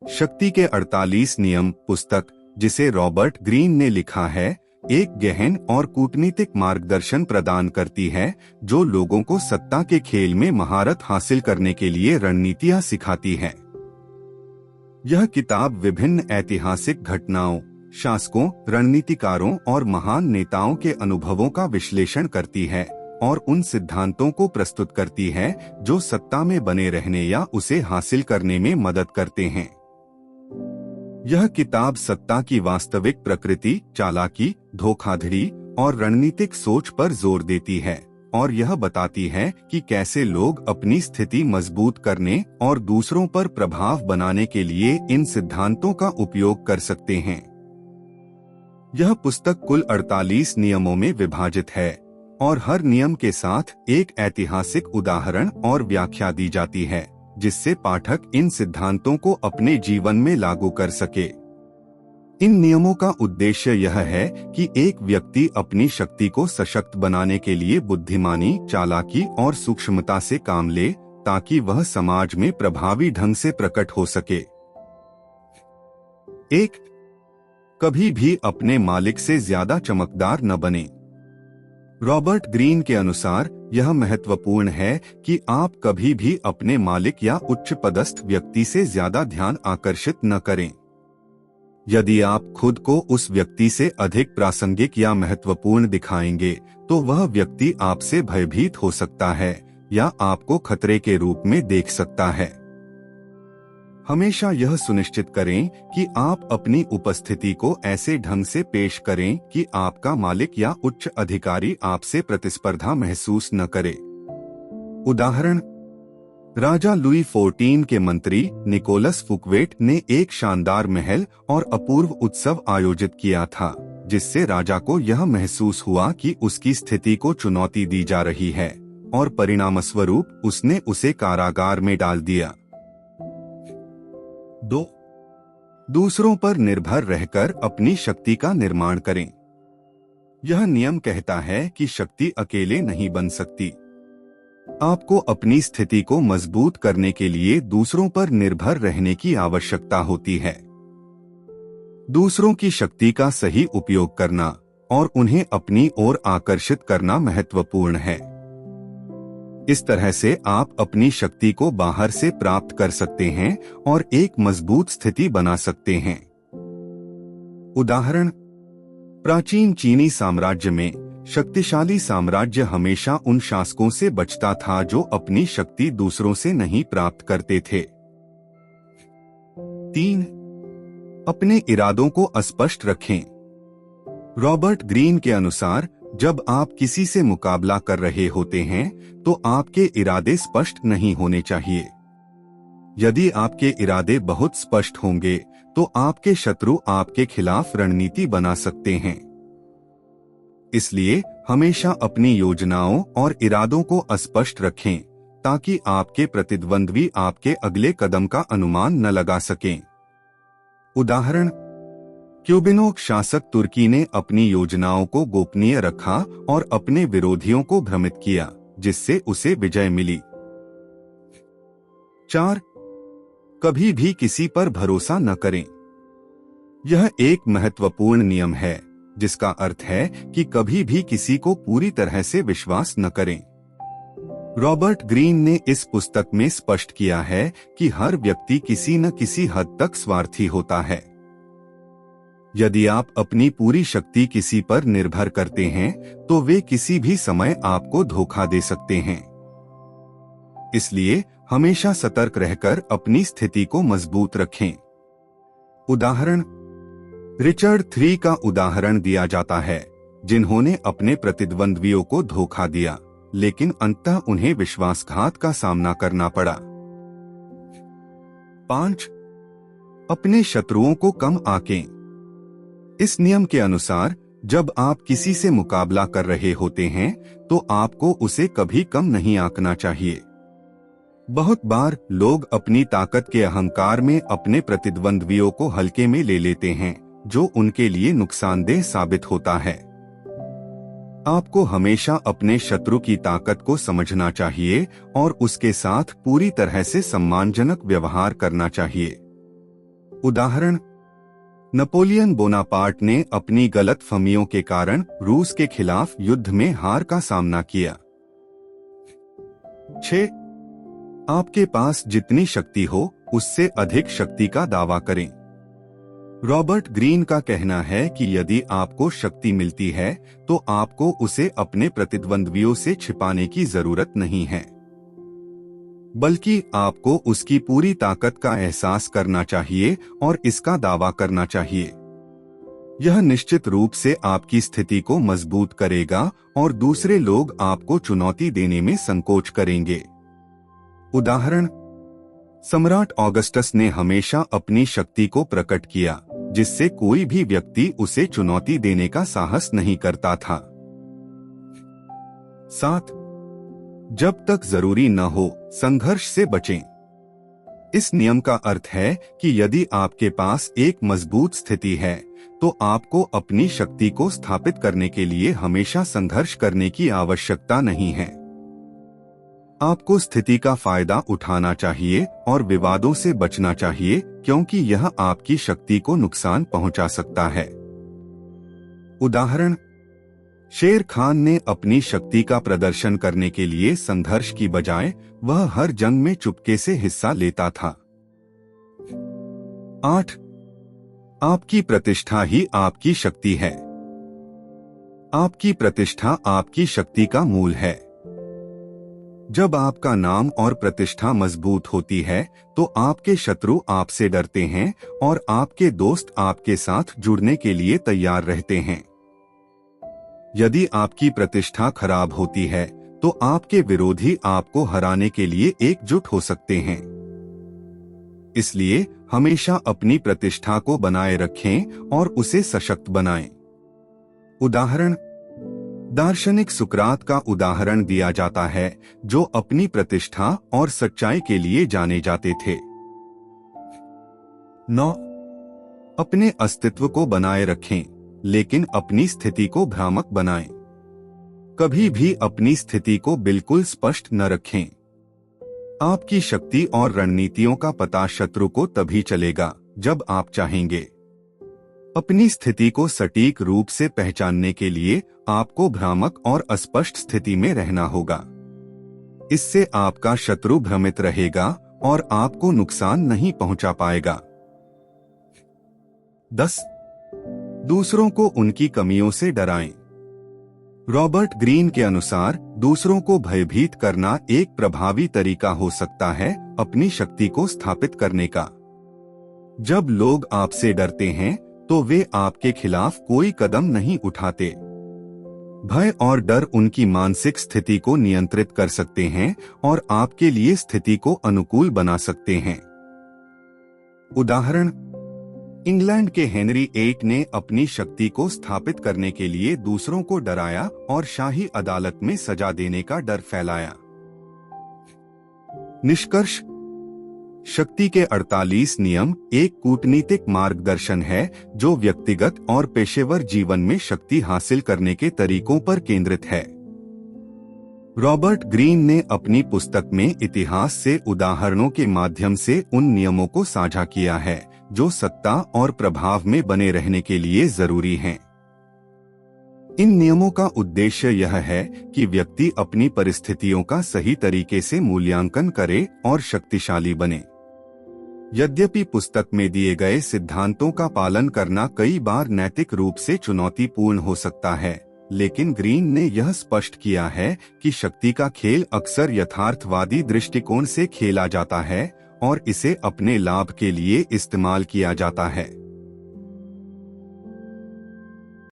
शक्ति के 48 नियम पुस्तक, जिसे रॉबर्ट ग्रीन ने लिखा है, एक गहन और कूटनीतिक मार्गदर्शन प्रदान करती है जो लोगों को सत्ता के खेल में महारत हासिल करने के लिए रणनीतियां सिखाती है। यह किताब विभिन्न ऐतिहासिक घटनाओं, शासकों, रणनीतिकारों और महान नेताओं के अनुभवों का विश्लेषण करती है और उन सिद्धांतों को प्रस्तुत करती है जो सत्ता में बने रहने या उसे हासिल करने में मदद करते हैं। यह किताब सत्ता की वास्तविक प्रकृति, चालाकी, धोखाधड़ी और रणनीतिक सोच पर जोर देती है और यह बताती है कि कैसे लोग अपनी स्थिति मजबूत करने और दूसरों पर प्रभाव बनाने के लिए इन सिद्धांतों का उपयोग कर सकते हैं। यह पुस्तक कुल 48 नियमों में विभाजित है और हर नियम के साथ एक ऐतिहासिक उदाहरण और व्याख्या दी जाती है, जिससे पाठक इन सिद्धांतों को अपने जीवन में लागू कर सके। इन नियमों का उद्देश्य यह है कि एक व्यक्ति अपनी शक्ति को सशक्त बनाने के लिए बुद्धिमानी, चालाकी और सूक्ष्मता से काम ले ताकि वह समाज में प्रभावी ढंग से प्रकट हो सके। 1. कभी भी अपने मालिक से ज्यादा चमकदार न बने। रॉबर्ट ग्रीन के अनुसार यह महत्वपूर्ण है कि आप कभी भी अपने मालिक या उच्च पदस्थ व्यक्ति से ज्यादा ध्यान आकर्षित न करें। यदि आप खुद को उस व्यक्ति से अधिक प्रासंगिक या महत्वपूर्ण दिखाएंगे, तो वह व्यक्ति आपसे भयभीत हो सकता है या आपको खतरे के रूप में देख सकता है। हमेशा यह सुनिश्चित करें कि आप अपनी उपस्थिति को ऐसे ढंग से पेश करें कि आपका मालिक या उच्च अधिकारी आपसे प्रतिस्पर्धा महसूस न करे। उदाहरण, राजा लुई 14 के मंत्री निकोलस फुकवेट ने एक शानदार महल और अपूर्व उत्सव आयोजित किया था, जिससे राजा को यह महसूस हुआ कि उसकी स्थिति को चुनौती दी जा रही है और परिणामस्वरूप उसने उसे कारागार में डाल दिया। 2. दूसरों पर निर्भर रहकर अपनी शक्ति का निर्माण करें। यह नियम कहता है कि शक्ति अकेले नहीं बन सकती। आपको अपनी स्थिति को मजबूत करने के लिए दूसरों पर निर्भर रहने की आवश्यकता होती है। दूसरों की शक्ति का सही उपयोग करना और उन्हें अपनी ओर आकर्षित करना महत्वपूर्ण है। इस तरह से आप अपनी शक्ति को बाहर से प्राप्त कर सकते हैं और एक मजबूत स्थिति बना सकते हैं। उदाहरण, प्राचीन चीनी साम्राज्य में शक्तिशाली साम्राज्य हमेशा उन शासकों से बचता था जो अपनी शक्ति दूसरों से नहीं प्राप्त करते थे। 3. अपने इरादों को अस्पष्ट रखें। रॉबर्ट ग्रीन के अनुसार जब आप किसी से मुकाबला कर रहे होते हैं तो आपके इरादे स्पष्ट नहीं होने चाहिए। यदि आपके इरादे बहुत स्पष्ट होंगे तो आपके शत्रु आपके खिलाफ रणनीति बना सकते हैं। इसलिए हमेशा अपनी योजनाओं और इरादों को अस्पष्ट रखें ताकि आपके प्रतिद्वंद्वी आपके अगले कदम का अनुमान न लगा सकें। उदाहरण, क्यूबिनोक शासक तुर्की ने अपनी योजनाओं को गोपनीय रखा और अपने विरोधियों को भ्रमित किया, जिससे उसे विजय मिली। 4. कभी भी किसी पर भरोसा न करें। यह एक महत्वपूर्ण नियम है जिसका अर्थ है कि कभी भी किसी को पूरी तरह से विश्वास न करें। रॉबर्ट ग्रीन ने इस पुस्तक में स्पष्ट किया है कि हर व्यक्ति किसी न किसी हद तक स्वार्थी होता है। यदि आप अपनी पूरी शक्ति किसी पर निर्भर करते हैं तो वे किसी भी समय आपको धोखा दे सकते हैं। इसलिए हमेशा सतर्क रहकर अपनी स्थिति को मजबूत रखें। उदाहरण, रिचर्ड III का उदाहरण दिया जाता है, जिन्होंने अपने प्रतिद्वंद्वियों को धोखा दिया, लेकिन अंततः उन्हें विश्वासघात का सामना करना पड़ा। 5. अपने शत्रुओं को कम आंकें। इस नियम के अनुसार जब आप किसी से मुकाबला कर रहे होते हैं तो आपको उसे कभी कम नहीं आंकना चाहिए। बहुत बार लोग अपनी ताकत के अहंकार में अपने प्रतिद्वंद्वियों को हल्के में ले लेते हैं, जो उनके लिए नुकसानदेह साबित होता है। आपको हमेशा अपने शत्रु की ताकत को समझना चाहिए और उसके साथ पूरी तरह से सम्मानजनक व्यवहार करना चाहिए। उदाहरण, नेपोलियन बोनापार्ट ने अपनी गलतफहमियों के कारण रूस के खिलाफ युद्ध में हार का सामना किया। 6. आपके पास जितनी शक्ति हो उससे अधिक शक्ति का दावा करें। रॉबर्ट ग्रीन का कहना है कि यदि आपको शक्ति मिलती है तो आपको उसे अपने प्रतिद्वंद्वियों से छिपाने की जरूरत नहीं है, बल्कि आपको उसकी पूरी ताकत का एहसास करना चाहिए और इसका दावा करना चाहिए। यह निश्चित रूप से आपकी स्थिति को मजबूत करेगा और दूसरे लोग आपको चुनौती देने में संकोच करेंगे। उदाहरण, सम्राट ऑगस्टस ने हमेशा अपनी शक्ति को प्रकट किया, जिससे कोई भी व्यक्ति उसे चुनौती देने का साहस नहीं करता था। 7. जब तक जरूरी न हो संघर्ष से बचें। इस नियम का अर्थ है कि यदि आपके पास एक मजबूत स्थिति है तो आपको अपनी शक्ति को स्थापित करने के लिए हमेशा संघर्ष करने की आवश्यकता नहीं है। आपको स्थिति का फायदा उठाना चाहिए और विवादों से बचना चाहिए, क्योंकि यह आपकी शक्ति को नुकसान पहुंचा सकता है। उदाहरण, शेर खान ने अपनी शक्ति का प्रदर्शन करने के लिए संघर्ष की बजाय वह हर जंग में चुपके से हिस्सा लेता था। 8. आपकी प्रतिष्ठा ही आपकी शक्ति है। आपकी प्रतिष्ठा आपकी शक्ति का मूल है। जब आपका नाम और प्रतिष्ठा मजबूत होती है तो आपके शत्रु आपसे डरते हैं और आपके दोस्त आपके साथ जुड़ने के लिए तैयार रहते हैं। यदि आपकी प्रतिष्ठा खराब होती है तो आपके विरोधी आपको हराने के लिए एकजुट हो सकते हैं। इसलिए हमेशा अपनी प्रतिष्ठा को बनाए रखें और उसे सशक्त बनाएं। उदाहरण, दार्शनिक सुकरात का उदाहरण दिया जाता है, जो अपनी प्रतिष्ठा और सच्चाई के लिए जाने जाते थे। 9. अपने अस्तित्व को बनाए रखें, लेकिन अपनी स्थिति को भ्रामक बनाएं। कभी भी अपनी स्थिति को बिल्कुल स्पष्ट न रखें। आपकी शक्ति और रणनीतियों का पता शत्रु को तभी चलेगा जब आप चाहेंगे। अपनी स्थिति को सटीक रूप से पहचानने के लिए आपको भ्रामक और अस्पष्ट स्थिति में रहना होगा। इससे आपका शत्रु भ्रमित रहेगा और आपको नुकसान नहीं पहुंचा पाएगा। 10. दूसरों को उनकी कमियों से डराएं। रॉबर्ट ग्रीन के अनुसार दूसरों को भयभीत करना एक प्रभावी तरीका हो सकता है अपनी शक्ति को स्थापित करने का। जब लोग आपसे डरते हैं तो वे आपके खिलाफ कोई कदम नहीं उठाते। भय और डर उनकी मानसिक स्थिति को नियंत्रित कर सकते हैं और आपके लिए स्थिति को अनुकूल बना सकते हैं। उदाहरण, इंग्लैंड के हेनरी VIII ने अपनी शक्ति को स्थापित करने के लिए दूसरों को डराया और शाही अदालत में सजा देने का डर फैलाया। निष्कर्ष, शक्ति के 48 नियम एक कूटनीतिक मार्गदर्शन है जो व्यक्तिगत और पेशेवर जीवन में शक्ति हासिल करने के तरीकों पर केंद्रित है। रॉबर्ट ग्रीन ने अपनी पुस्तक में इतिहास से उदाहरणों के माध्यम से उन नियमों को साझा किया है जो सत्ता और प्रभाव में बने रहने के लिए जरूरी हैं। इन नियमों का उद्देश्य यह है कि व्यक्ति अपनी परिस्थितियों का सही तरीके से मूल्यांकन करे और शक्तिशाली बने। यद्यपि पुस्तक में दिए गए सिद्धांतों का पालन करना कई बार नैतिक रूप से चुनौतीपूर्ण हो सकता है, लेकिन ग्रीन ने यह स्पष्ट किया है कि शक्ति का खेल अक्सर यथार्थवादी दृष्टिकोण से खेला जाता है और इसे अपने लाभ के लिए इस्तेमाल किया जाता है।